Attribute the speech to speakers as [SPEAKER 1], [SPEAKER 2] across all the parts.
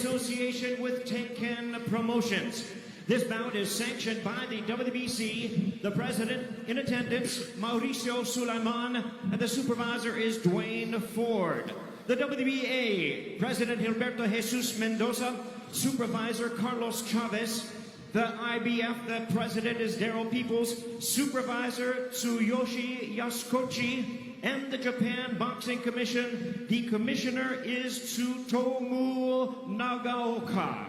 [SPEAKER 1] association with Tenken Promotions. This bout is sanctioned by the WBC, the president in attendance, Mauricio Sulaiman, and the supervisor is Dwayne Ford. The WBA, President Gilberto Jesus Mendoza, supervisor Carlos Chavez. The IBF, the president is Daryl Peoples, supervisor Tsuyoshi Yasukochi, and the Japan Boxing Commission, the commissioner is Tsutomu Nagaoka.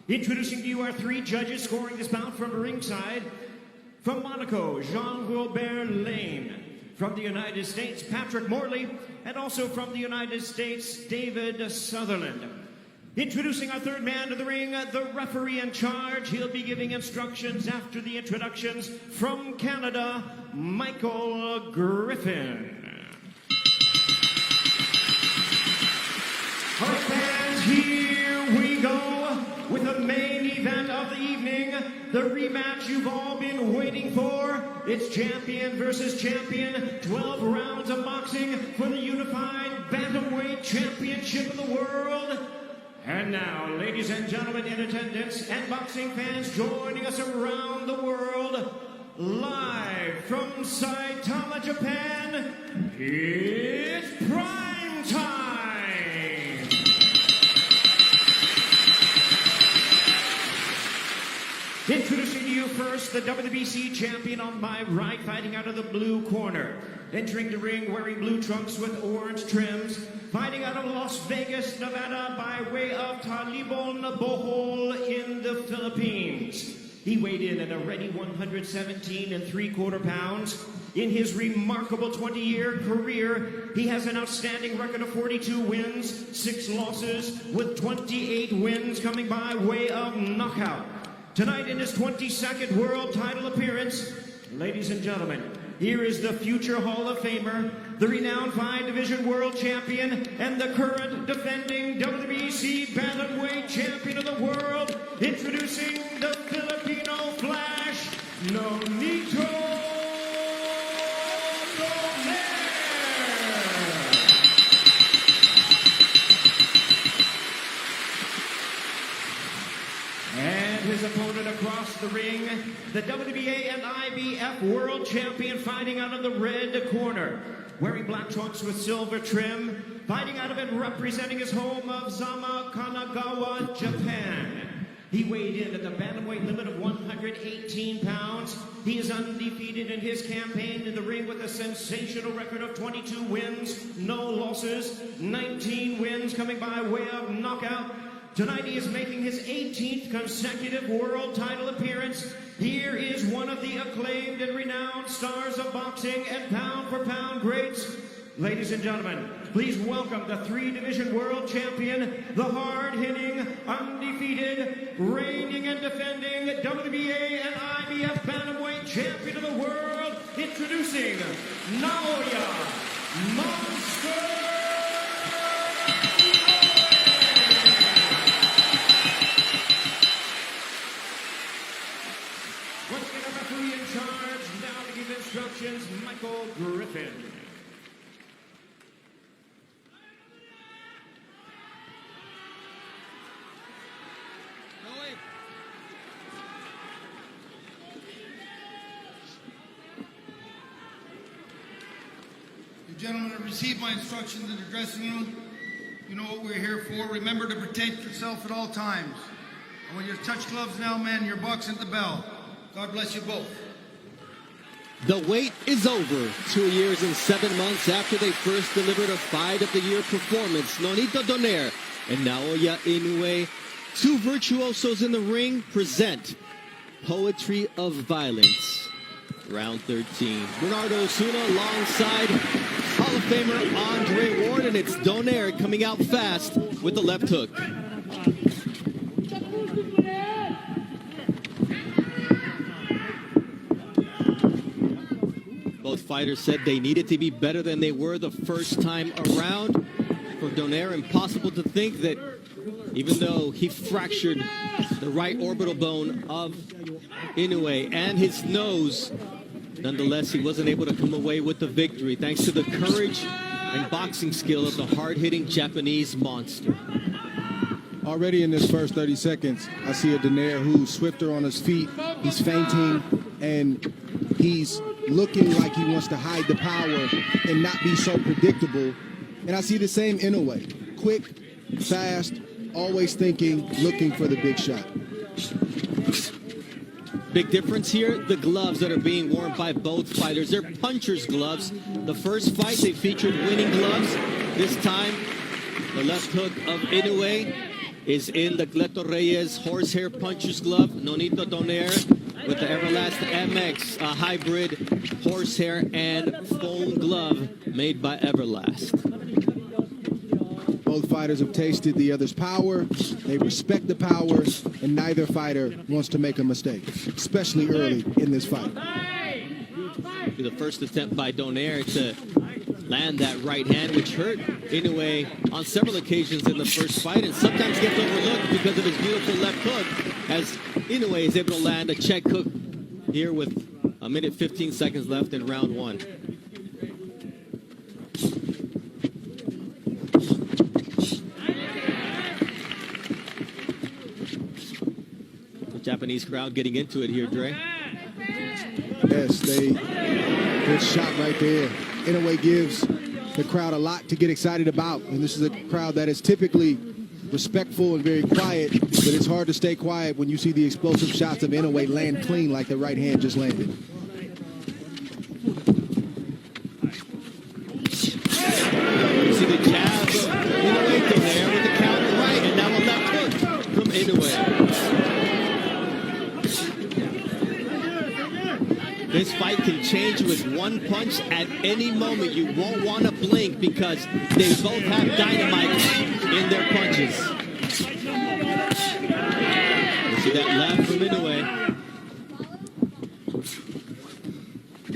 [SPEAKER 1] Introducing to you our three judges scoring this bout from ringside. From Monaco, Jean-Wilbert Lane. From the United States, Patrick Morley. And also from the United States, David Sutherland. Introducing our third man to the ring, the referee in charge. He'll be giving instructions after the introductions. From Canada, Michael Griffin. All right, fans, here we go with the main event of the evening, the rematch you've all been waiting for. It's champion versus champion, 12 rounds of boxing for the unified bantamweight championship of the world. And now, ladies and gentlemen in attendance and boxing fans joining us around the world, live from Saitama, Japan, it's prime time! Introducing to you first, the WBC champion on my right, fighting out of the blue corner. Entering the ring wearing blue trunks with orange trims, fighting out of Las Vegas, Nevada by way of Talibon Bohol in the Philippines. He weighed in at a ready 117 3/4 pounds. In his remarkable 20-year career, he has an outstanding record of 42 wins, 6 losses, with 28 wins coming by way of knockout. Tonight in his 22nd world title appearance, ladies and gentlemen, here is the future Hall of Famer, the renowned 5-division world champion, and the current defending WBC bantamweight champion of the world, introducing the Filipino Flash, NONITO. His opponent across the ring, the WBA and IBF world champion, fighting out of the red corner, wearing black trunks with silver trim, fighting out of it representing his home of Zama, Kanagawa, Japan. He weighed in at the bantamweight limit of 118 pounds. He is undefeated in his campaign in the ring with a sensational record of 22 wins, no losses, 19 wins coming by way of knockout. Tonight he is making his 18th consecutive world title appearance. Here is one of the acclaimed and renowned stars of boxing and pound-for-pound greats. Ladies and gentlemen, please welcome the 3-division world champion, the hard-hitting, undefeated, reigning and defending WBA and IBF bantamweight champion of the world, introducing NAOYA Monster. Instructions, Michael Griffin.
[SPEAKER 2] You gentlemen have received my instructions in the dressing room. You know what we're here for. Remember to protect yourself at all times. And when you touch gloves now, man, you're boxing at the bell. God bless you both.
[SPEAKER 3] The wait is over. 2 years and 7 months after they first delivered a Fight of the Year performance, Nonito Donaire and Naoya Inoue, two virtuosos in the ring, present Poetry of Violence. Round 13. Bernardo Osuna alongside Hall of Famer Andre Ward, and it's Donaire coming out fast with the left hook. Both fighters said they needed to be better than they were the first time around. For Donaire, impossible to think that even though he fractured the right orbital bone of Inoue and his nose, nonetheless, he wasn't able to come away with the victory thanks to the courage and boxing skill of the hard-hitting Japanese monster.
[SPEAKER 4] Already in this first 30 seconds, I see a Donaire who's swifter on his feet. He's feinting, and he's looking like he wants to hide the power and not be so predictable. And I see the same Inoue. Quick, fast, always thinking, looking for the big shot.
[SPEAKER 3] Big difference here, the gloves that are being worn by both fighters. They're puncher's gloves. The first fight, they featured winning gloves. This time, the left hook of Inoue is in the Cleto Reyes horsehair puncher's glove. Nonito Donaire with the Everlast MX hybrid horsehair and foam glove made by Everlast.
[SPEAKER 4] Both fighters have tasted the other's power. They respect the power, and neither fighter wants to make a mistake, especially early in this fight.
[SPEAKER 3] The first attempt by Donaire to land that right hand, which hurt Inoue on several occasions in the first fight, and sometimes gets overlooked because of his beautiful left hook, as Inoue is able to land a check hook here with a minute 15 seconds left in round one. The Japanese crowd getting into it here, Dre.
[SPEAKER 4] Yes, good shot right there. Inoue gives the crowd a lot to get excited about, and this is a crowd that is typically respectful and very quiet, but it's hard to stay quiet when you see the explosive shots of Inoue land clean like the right hand just landed.
[SPEAKER 3] You see the jab of Inoue there with the counter right, and now a left hook from Inoue. This fight can change with one punch at any moment. You won't want to blink because they both have dynamite in their punches. You see that left from Inoue.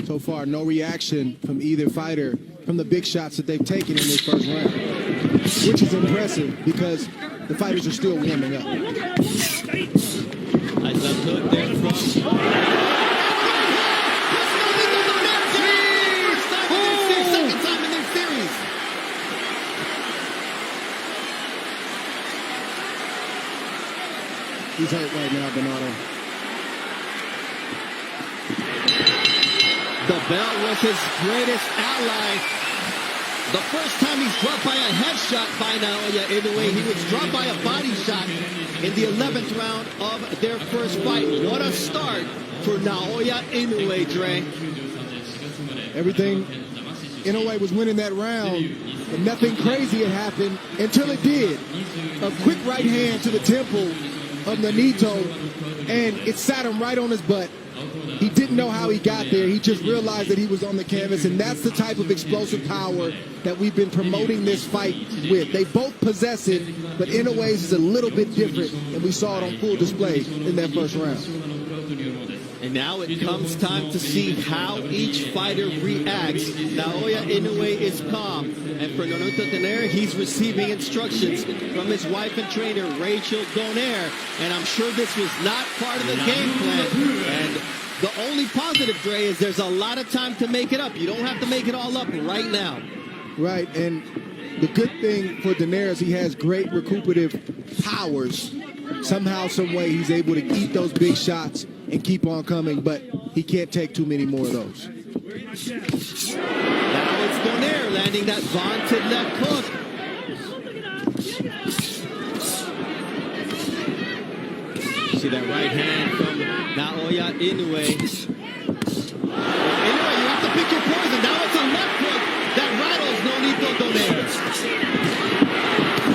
[SPEAKER 4] So far, no reaction from either fighter from the big shots that they've taken in this first round, which is impressive because the fighters are still warming up.
[SPEAKER 3] Nice left hook there from...
[SPEAKER 4] He's hurt right now, Bernardo.
[SPEAKER 3] The belt was his greatest ally. The first time he's dropped by a headshot by Naoya Inoue, he was dropped by a body shot in the 11th round of their first fight. What a start for Naoya Inoue, Dre.
[SPEAKER 4] Everything Inoue was winning that round, but nothing crazy had happened until it did. A quick right hand to the temple of NONITO, and it sat him right on his butt. He didn't know how he got there. He just realized that he was on the canvas, and that's the type of explosive power that we've been promoting this fight with. They both possess it, but Inoue's is a little bit different, and we saw it on full display in that first round.
[SPEAKER 3] And now it comes time to see how each fighter reacts. Naoya Inoue is calm, and for Nonito Donaire, he's receiving instructions from his wife and trainer, Rachel Donaire. And I'm sure this was not part of the game plan. And the only positive, Dre, is there's a lot of time to make it up. You don't have to make it all up right now.
[SPEAKER 4] Right, and the good thing for Donaire is he has great recuperative powers. Somehow, some way, he's able to eat those big shots and keep on coming, but he can't take too many more of those.
[SPEAKER 3] Now it's Donaire landing that vaunted left hook. See that right hand from Naoya Inoue. Inoue, you have to pick your poison. Now it's a left hook that rattles Nonito Donaire.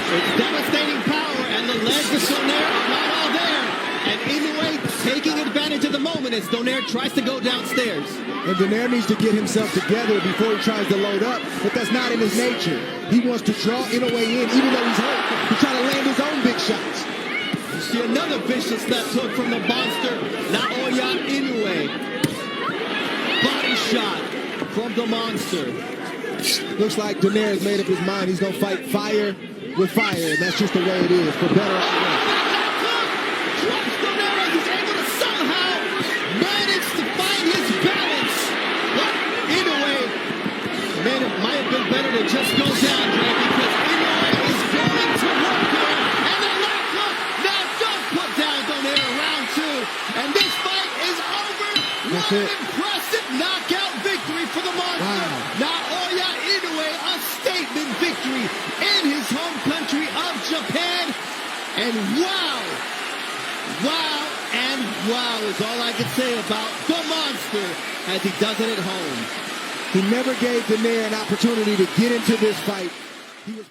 [SPEAKER 3] It's devastating power, and the legs of Donaire are not all there. And Inoue taking advantage of the moment as Donaire tries to go downstairs.
[SPEAKER 4] And Donaire needs to get himself together before he tries to load up, but that's not in his nature. He wants to draw Inoue in, even though he's hurt, to try to land his own big shots.
[SPEAKER 3] You see another vicious left hook from the monster, Naoya Inoue. Body shot from the monster.
[SPEAKER 4] Looks like Donaire has made up his mind. He's going to fight fire with fire, and that's just the way it is, for better or worse.
[SPEAKER 3] He's able to somehow manage to find his balance. But Inoue might have been better to just go down, Dre, because Inoue is going to work here. And the left
[SPEAKER 4] That's it.
[SPEAKER 3] Impressive knockout victory for the monster.
[SPEAKER 4] Wow.
[SPEAKER 3] Naoya Inoue, a statement victory in his home country of Japan. And wow, and wow is all I can say about the monster as he does it at home.
[SPEAKER 4] He never gave Donaire an opportunity to get into this fight. He was